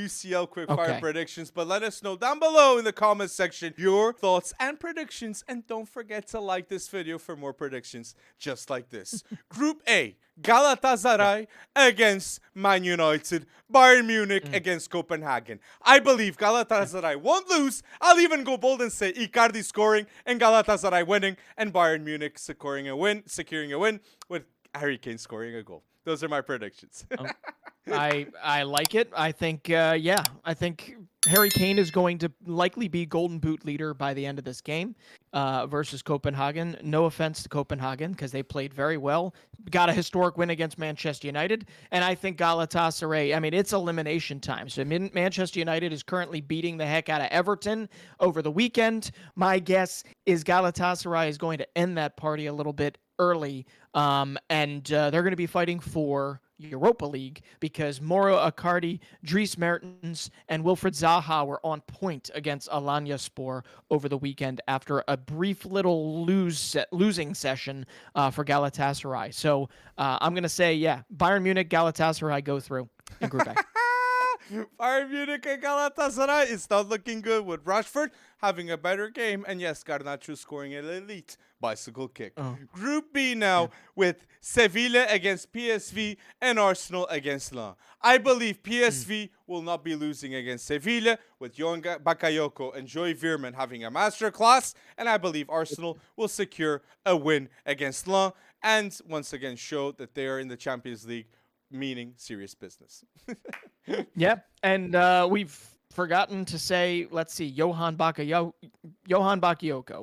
UCL quickfire Okay. predictions, but let us know down below in the comments section your thoughts and predictions. And don't forget to like this video for more predictions just like this. Group A, Galatasaray against Man United, Bayern Munich against Copenhagen. I believe Galatasaray won't lose. I'll even go bold and say Icardi scoring and Galatasaray winning, and Bayern Munich securing a win with Harry Kane scoring a goal. Those are my predictions. I like it. I think I think Harry Kane is going to likely be Golden Boot leader by the end of this game versus Copenhagen. No offense to Copenhagen because they played very well. Got a historic win against Manchester United, and I think Galatasaray. I mean, it's elimination time. So Manchester United is currently beating the heck out of Everton over the weekend. My guess is Galatasaray is going to end that party a little bit early, and they're going to be fighting for Europa League because Mauro Icardi, Dries Mertens, and Wilfried Zaha were on point against Alanyaspor over the weekend after a brief little losing session for Galatasaray. So I'm going to say, Bayern Munich, Galatasaray go through in Group A. Bayern Munich and Galatasaray is not looking good with Rashford having a better game, and yes, Garnacho scoring an elite bicycle kick. Group B now with Sevilla against PSV and Arsenal against Lens. I believe PSV will not be losing against Sevilla with Johan Bakayoko and Joey Veerman having a masterclass, and I believe Arsenal will secure a win against Lens and once again show that they are in the Champions League, meaning serious business. Yep, and we've forgotten to say, let's see, Johan Bakayoko,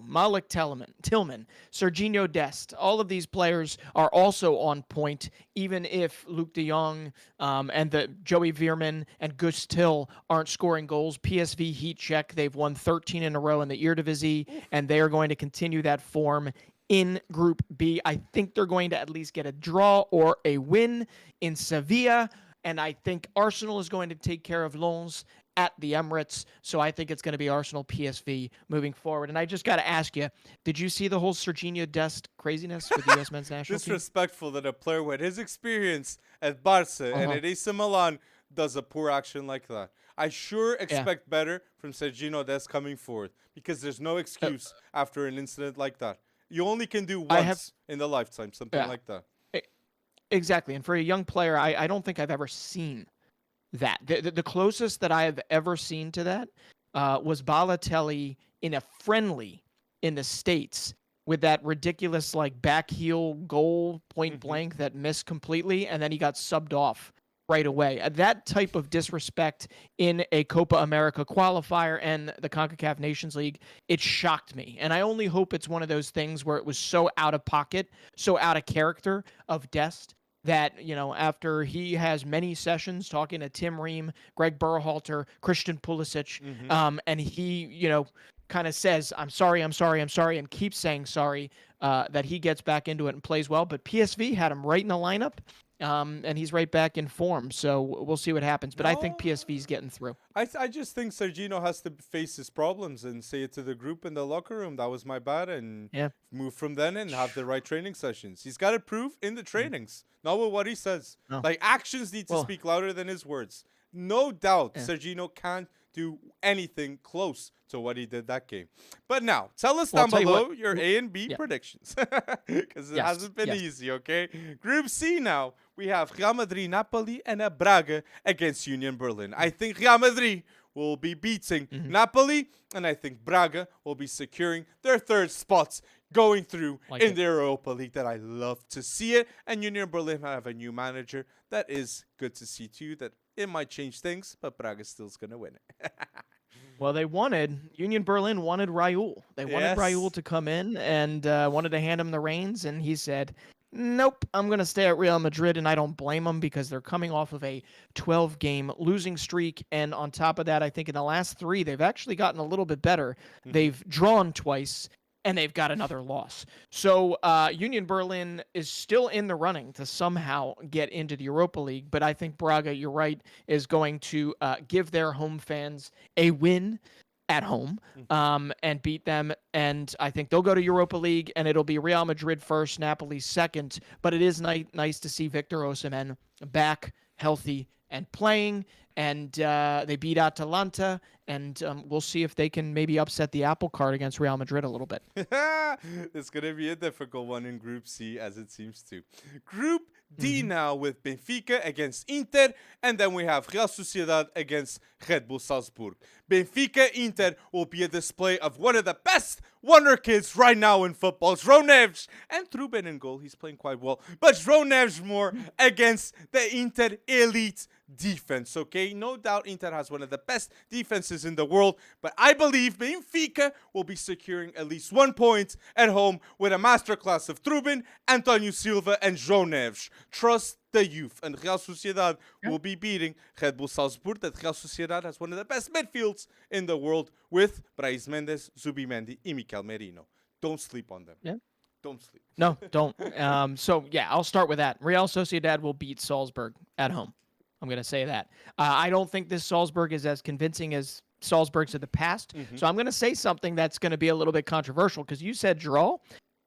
Malik Tillman, Serginho Dest. All of these players are also on point, even if Luke de Jong and the Joey Veerman and Gus Till aren't scoring goals. PSV heat check. They've won 13 in a row in the Eredivisie, and they are going to continue that form in Group B. I think they're going to at least get a draw or a win in Sevilla, and I think Arsenal is going to take care of Lens at the Emirates, so I think it's going to be Arsenal PSV moving forward. And I just got to ask you, did you see the whole Serginho Dest craziness with the U.S. men's national team? Disrespectful that a player with his experience at Barca and at AC Milan does a poor action like that. I sure expect better from Serginho Dest coming forward because there's no excuse after an incident like that. You only can do once in the lifetime, something like that. Exactly. And for a young player, I don't think I've ever seen that. The closest that I have ever seen to that was Balotelli in a friendly in the States with that ridiculous back heel goal point blank that missed completely, and then he got subbed off right away. That type of disrespect in a Copa America qualifier and the CONCACAF Nations League, it shocked me. And I only hope it's one of those things where it was so out of pocket, so out of character of Dest, that, after he has many sessions talking to Tim Ream, Greg Berhalter, Christian Pulisic, and he, kind of says, I'm sorry, and keeps saying sorry, that he gets back into it and plays well. But PSV had him right in the lineup, and he's right back in form. So we'll see what happens. But I think PSV's getting through. I just think Serginho has to face his problems and say it to the group in the locker room. That was my bad, and move from then and have the right training sessions. He's got to prove in the trainings, not with what he says. No. Actions need to speak louder than his words. No doubt Serginho can't do anything close to what he did that game. But now, tell us down below your A and B predictions, because it hasn't been easy, okay? Group C now, we have Real Madrid, Napoli, and Braga against Union Berlin. I think Real Madrid will be beating Napoli, and I think Braga will be securing their third spots going through in the Europa League. That I love to see it. And Union Berlin have a new manager. That is good to see too. That it might change things, but Braga still's going to win it. Well, Union Berlin wanted Raul. They wanted Raul to come in and wanted to hand him the reins, and he said, nope, I'm going to stay at Real Madrid, and I don't blame them because they're coming off of a 12-game losing streak, and on top of that, I think in the last 3, they've actually gotten a little bit better. They've drawn twice, and they've got another loss. So Union Berlin is still in the running to somehow get into the Europa League, but I think Braga, you're right, is going to give their home fans a win at home and beat them, and I think they'll go to Europa League, and it'll be Real Madrid first, Napoli second, but it is nice to see Victor Osimhen back, healthy, and playing, and they beat Atalanta, and we'll see if they can maybe upset the apple cart against Real Madrid a little bit. It's going to be a difficult one in Group C, as it seems to. Group D now with Benfica against Inter, and then we have Real Sociedad against Red Bull Salzburg. Benfica-Inter will be a display of one of the best wonder kids right now in football, João Neves, and Trubin in goal. He's playing quite well, but João Neves more against the Inter elite defense, okay? No doubt Inter has one of the best defenses in the world, but I believe Benfica will be securing at least 1 point at home with a masterclass of Trubin, Antonio Silva, and João Neves. Trust the youth, and Real Sociedad will be beating Red Bull Salzburg. That Real Sociedad has one of the best midfields in the world with Brais Mendes, Zubimendi, and Mikel Merino. Don't sleep on them. Yeah. Don't sleep. No, don't. So, yeah, I'll start with that. Real Sociedad will beat Salzburg at home. I'm going to say that. I don't think this Salzburg is as convincing as Salzburg's of the past. So I'm going to say something that's going to be a little bit controversial because you said draw.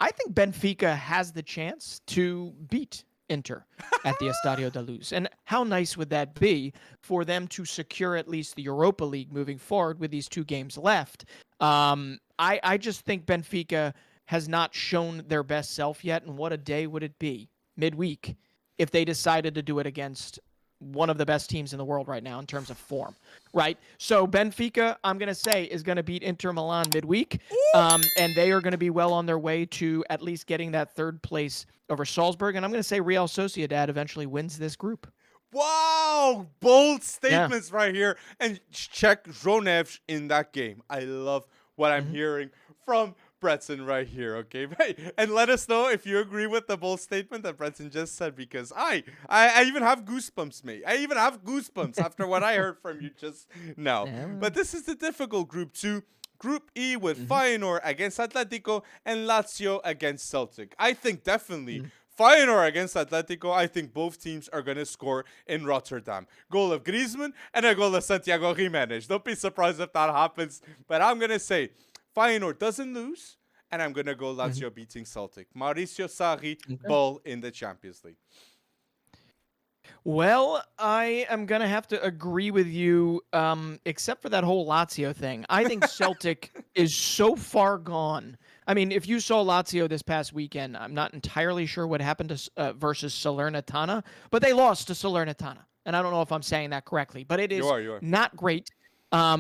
I think Benfica has the chance to beat Inter at the Estadio da Luz. And how nice would that be for them to secure at least the Europa League moving forward with these 2 games left? I just think Benfica has not shown their best self yet. And what a day would it be midweek if they decided to do it against one of the best teams in the world right now in terms of form, right? So Benfica, I'm going to say, is going to beat Inter Milan midweek, and they are going to be well on their way to at least getting that 3rd place over Salzburg, and I'm going to say Real Sociedad eventually wins this group. Wow, bold statements right here, and check João Neves in that game. I love what I'm hearing from Bretson right here, okay? And let us know if you agree with the bold statement that Bretson just said, because I even have goosebumps, mate. I even have goosebumps after what I heard from you just now. But this is the difficult Group 2. Group E with Feyenoord against Atletico and Lazio against Celtic. I think definitely Feyenoord against Atletico, I think both teams are going to score in Rotterdam. Goal of Griezmann and a goal of Santiago Gimenez. Don't be surprised if that happens, but I'm going to say Feyenoord doesn't lose, and I'm going to go Lazio beating Celtic. Mauricio Sarri, ball in the Champions League. Well, I am going to have to agree with you, except for that whole Lazio thing. I think Celtic is so far gone. I mean, if you saw Lazio this past weekend, I'm not entirely sure what happened to versus Salernitana, but they lost to Salernitana. And I don't know if I'm saying that correctly, but it is not great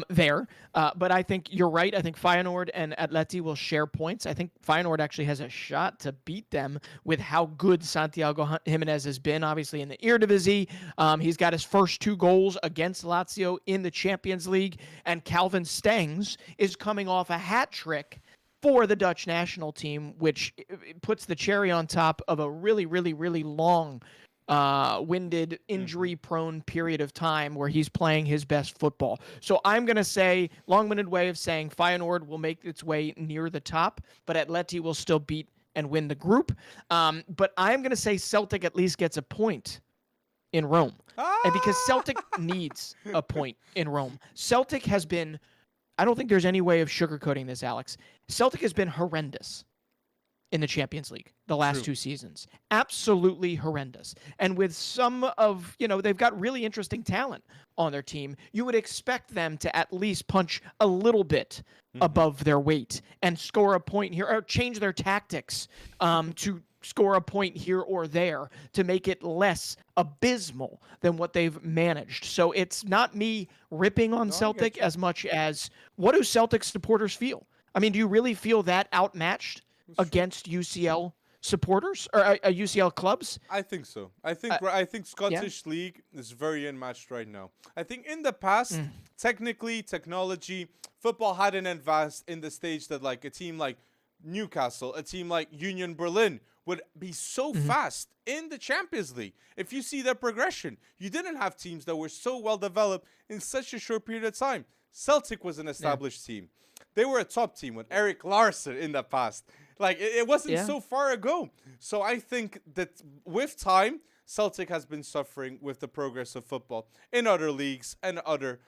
there. But I think you're right. I think Feyenoord and Atleti will share points. I think Feyenoord actually has a shot to beat them with how good Santiago Gimenez has been, obviously, in the Eredivisie. He's got his first 2 goals against Lazio in the Champions League, and Calvin Stengs is coming off a hat trick for the Dutch national team, which puts the cherry on top of a really, really, really long winded, injury-prone period of time where he's playing his best football. So I'm going to say, long-winded way of saying Feyenoord will make its way near the top, but Atleti will still beat and win the group. But I'm going to say Celtic at least gets a point in Rome. And because Celtic needs a point in Rome. Celtic has been, I don't think there's any way of sugarcoating this, Alex. Celtic has been horrendous in the Champions League the last 2 seasons. Absolutely horrendous. And with some of, they've got really interesting talent on their team. You would expect them to at least punch a little bit above their weight and score a point here, or change their tactics to score a point here or there to make it less abysmal than what they've managed. So it's not me ripping on Celtic as much as, what do Celtic supporters feel? I mean, do you really feel that outmatched against UCL supporters or UCL clubs? I think so. I think Scottish League is very unmatched right now. I think in the past, technology, football hadn't advanced in the stage that like a team like Newcastle, a team like Union Berlin would be so fast in the Champions League. If you see their progression, you didn't have teams that were so well developed in such a short period of time. Celtic was an established team. They were a top team with Eric Larsson in the past. Like, it wasn't so far ago. So I think that with time, Celtic has been suffering with the progress of football in other leagues and other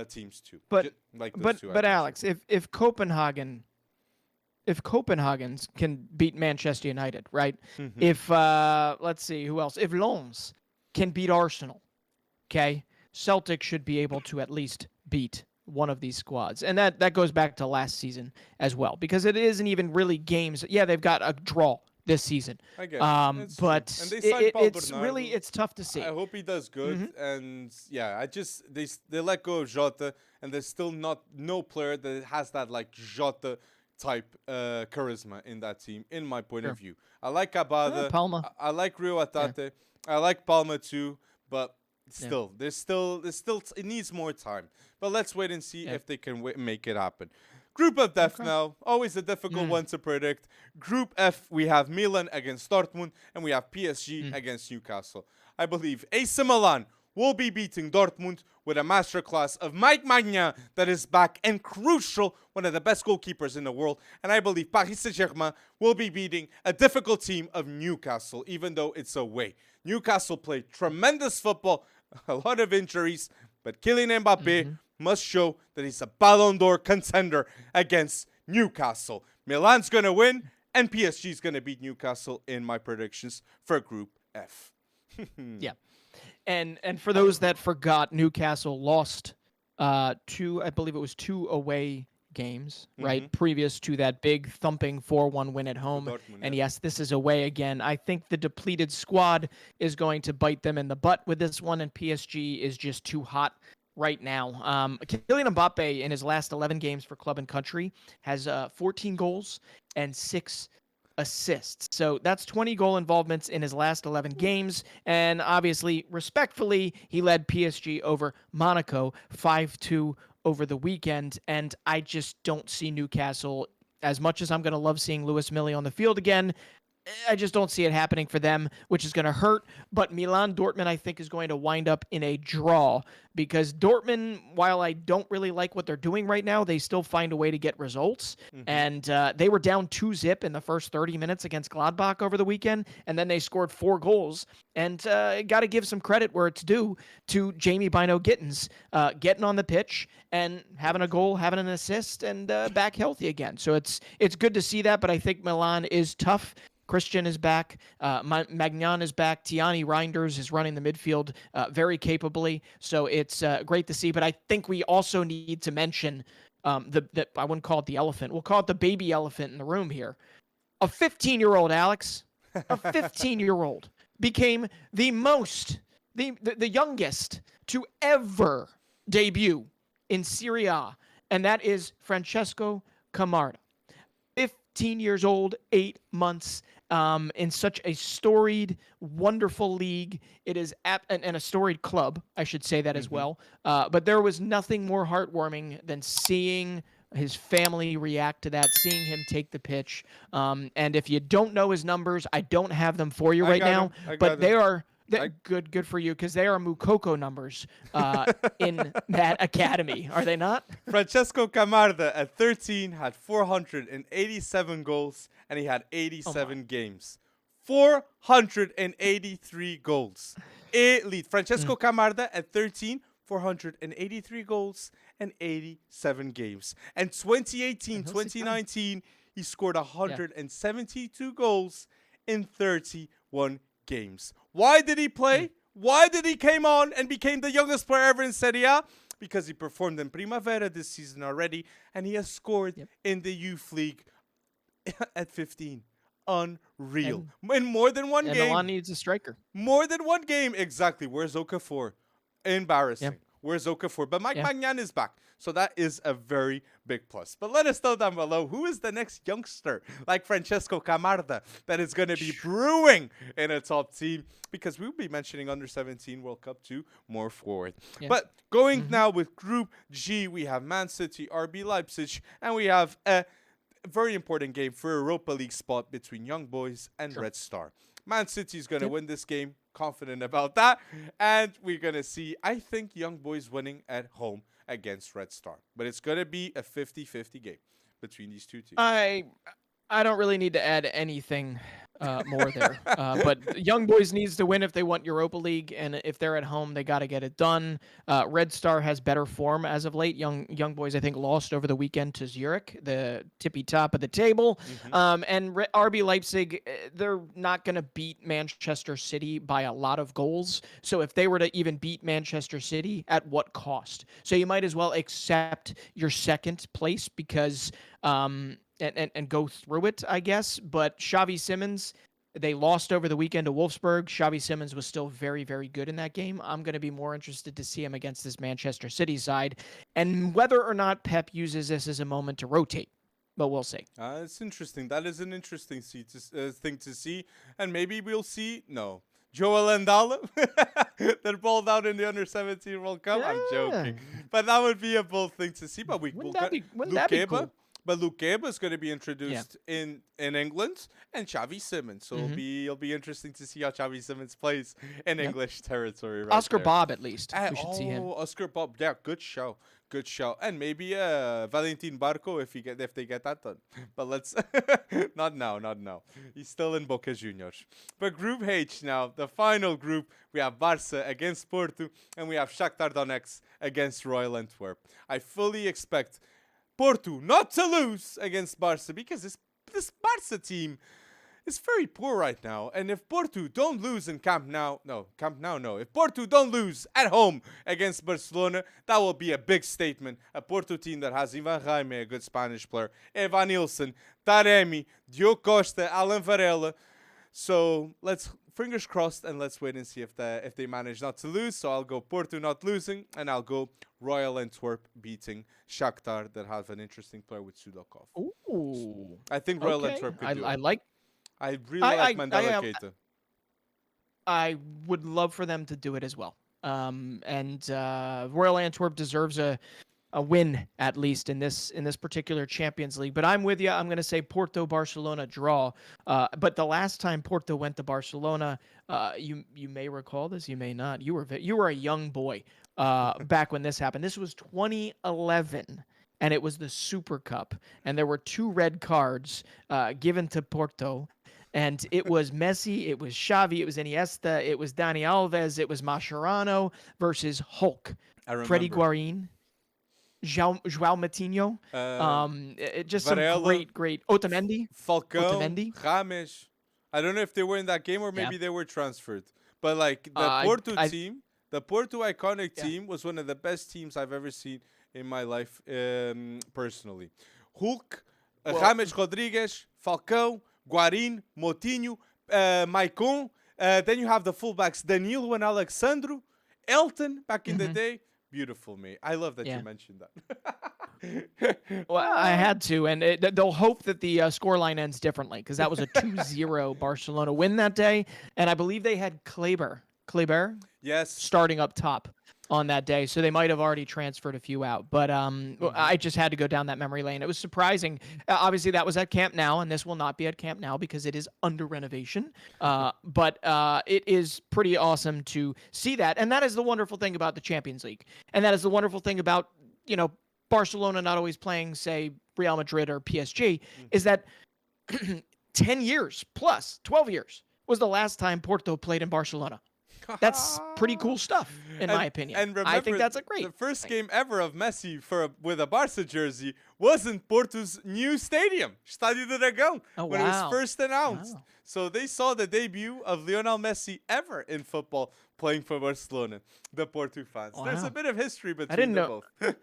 teams too. But Alex, if Copenhagen can beat Manchester United, right? If let's see who else. If Lens can beat Arsenal, Okay, Celtic should be able to at least beat one of these squads, and that goes back to last season as well, because it isn't even really games. Yeah, they've got a draw this season, I get it. It's true. but And they signed Paul it's Bernardo. really it's tough to see. I hope he does good. Mm-hmm. And yeah, they let go of Jota, and there's still no player that has that like Jota type charisma in that team, in my point of view. I like Abada. Palma. I like Rio Atate. Yeah. I like Palma too, but still, there's still it needs more time. But let's wait and see if they can make it happen. Group of death now, always a difficult one to predict. Group F, we have Milan against Dortmund, and we have PSG against Newcastle. I believe AC Milan will be beating Dortmund with a masterclass of Mike Maignan that is back and crucial, one of the best goalkeepers in the world. And I believe Paris Saint-Germain will be beating a difficult team of Newcastle, even though it's away. Newcastle played tremendous football, a lot of injuries, but Kylian Mbappe must show that he's a Ballon d'Or contender against Newcastle. Milan's going to win, and PSG's going to beat Newcastle in my predictions for Group F. Yeah. And for those that forgot, Newcastle lost I believe it was 2 away games, right? Previous to that big thumping 4-1 win at home. Dortmund, and yes, this is away again. I think the depleted squad is going to bite them in the butt with this one, and PSG is just too hot right now. Kylian Mbappe in his last 11 games for club and country has 14 goals and 6 assists. So that's 20 goal involvements in his last 11 games. And obviously, respectfully, he led PSG over Monaco 5-2 over the weekend. And I just don't see Newcastle, as much as I'm going to love seeing Lewis Millie on the field again, I just don't see it happening for them, which is going to hurt. But Milan Dortmund, I think, is going to wind up in a draw, because Dortmund, while I don't really like what they're doing right now, they still find a way to get results. And they were down 2-0 in the first 30 minutes against Gladbach over the weekend, and then they scored 4 goals. And got to give some credit where it's due to Jamie Bino Gittins getting on the pitch and having a goal, having an assist, and back healthy again. So it's good to see that, but I think Milan is tough. Christian is back. Maignan is back. Tiani Reinders is running the midfield very capably. So it's great to see. But I think we also need to mention I wouldn't call it the elephant. We'll call it the baby elephant in the room here. A 15-year-old, Alex, a 15-year-old became the youngest to ever debut in Serie A, and that is Francesco Camarda. 15 years old, 8 months, in such a storied, wonderful league. It is and a storied club, I should say that as well. But there was nothing more heartwarming than seeing his family react to that, seeing him take the pitch. And if you don't know his numbers, I don't have them for you right now, but they are... Good for you, because they are Mukoko numbers in that academy, are they not? Francesco Camarda at 13 had 487 goals, and he had 87 games. 483 goals. Elite. Francesco Camarda at 13, 483 goals and 87 games. And 2018-2019, he scored 172 goals in 31 games. Why did he play? Why did he came on and became the youngest player ever in Serie A? Because he performed in Primavera this season already, and he has scored in the Youth League at 15. Unreal. In more than one game. Milan needs a striker. More than one game. Exactly. Where's Okafor? Embarrassing. Where's Okafor? But Mike Maignan is back. So that is a very big plus. But let us know down below, who is the next youngster like Francesco Camarda that is going to be brewing in a top team? Because we'll be mentioning under 17 World Cup 2 more forward. But going now with Group G, we have Man City, RB Leipzig, and we have a very important game for Europa League spot between Young Boys and Red Star. Man City is going to win this game. Confident about that. And we're going to see, I think, Young Boys winning at home against Red Star. But it's going to be a 50-50 game between these two teams. I don't really need to add anything more there. But Young Boys needs to win if they want Europa League, and if they're at home, they got to get it done. Red Star has better form as of late. Young Boys, I think, lost over the weekend to Zurich, the tippy top of the table. And RB Leipzig, they're not going to beat Manchester City by a lot of goals. So if they were to even beat Manchester City, at what cost? So you might as well accept your second place because and go through it, I guess. But Xavi Simons, they lost over the weekend to Wolfsburg. Xavi Simons was still very, very good in that game. I'm going to be more interested to see him against this Manchester City side, and whether or not Pep uses this as a moment to rotate. But we'll see. It's interesting. That is an interesting thing to see. And maybe we'll see, Joel Endala that balled out in the Under-17 World Cup. Yeah. I'm joking. But that would be a bold thing to see. But wouldn't that be cool? But Luke Geba is going to be introduced in England, and Xavi Simons. So it'll be interesting to see how Xavi Simons plays in English territory. Right Oscar there. Bob, at least. We should see him. Oscar Bob. Yeah, good show. And maybe Valentin Barco if they get that done. But let's not now. He's still in Boca Juniors. But Group H now, the final group, we have Barca against Porto, and we have Shakhtar Donetsk against Royal Antwerp. I fully expect Porto not to lose against Barca because this Barca team is very poor right now. And if Porto don't lose in Camp Nou. If Porto don't lose at home against Barcelona, that will be a big statement. A Porto team that has Ivan Jaime, a good Spanish player, Evan Nilsson, Taremi, Diogo Costa, Alan Varela. So fingers crossed, and let's wait and see if they manage not to lose. So I'll go Porto not losing, and I'll go Royal Antwerp beating Shakhtar that have an interesting player with Sudakov. Ooh. I think Royal Antwerp could do it. I really like Mandela Keita. I would love for them to do it as well. And Royal Antwerp deserves a win, at least in this particular Champions League. But I'm with you. I'm going to say Porto-Barcelona draw. But the last time Porto went to Barcelona, you may recall this, you may not. You were a young boy back when this happened. This was 2011, and it was the Super Cup. And there were 2 red cards given to Porto. And it was Messi, it was Xavi, it was Iniesta, it was Dani Alves, it was Mascherano versus Hulk. Freddie Guarín. João Matinho, just Varela, some great Otamendi, Falcao, Rames. I don't know if they were in that game or maybe they were transferred. But like the Porto team, the Porto iconic team was one of the best teams I've ever seen in my life, personally. Hulk, Rames Rodrigues, Falcao, Guarín, Moutinho, Maicon. Then you have the fullbacks Danilo and Alexandro, Elton back in the day. Beautiful, mate. I love that you mentioned that. Well, I had to, and they'll hope that the scoreline ends differently because that was a 2-0 Barcelona win that day, and I believe they had Kleber, starting up top on that day, so they might have already transferred a few out. But I just had to go down that memory lane. It was surprising. Obviously, that was at Camp Nou, and this will not be at Camp Nou because it is under renovation. But it is pretty awesome to see that, and that is the wonderful thing about the Champions League, and that is the wonderful thing about Barcelona not always playing, say, Real Madrid or PSG, is that 10 years plus 12 years was the last time Porto played in Barcelona. That's pretty cool stuff, in my opinion. And remember, I think that's a great the first game ever of Messi with a Barca jersey was in Porto's new stadium, Estádio do Dragão, when it was first announced. Wow. So they saw the debut of Lionel Messi ever in football playing for Barcelona, the Porto fans. Wow. There's a bit of history between them both.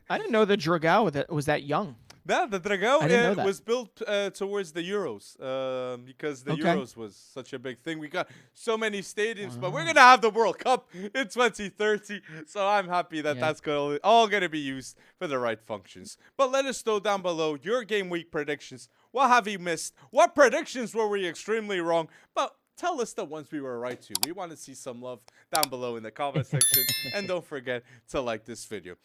I didn't know the Dragão was that young. Yeah, the Dragão was built towards the Euros because the Euros was such a big thing. We got so many stadiums, but we're going to have the World Cup in 2030. So I'm happy that that's all going to be used for the right functions. But let us know down below your game week predictions. What have you missed? What predictions were we extremely wrong? But tell us the ones we were right to. We want to see some love down below in the comment section. And don't forget to like this video.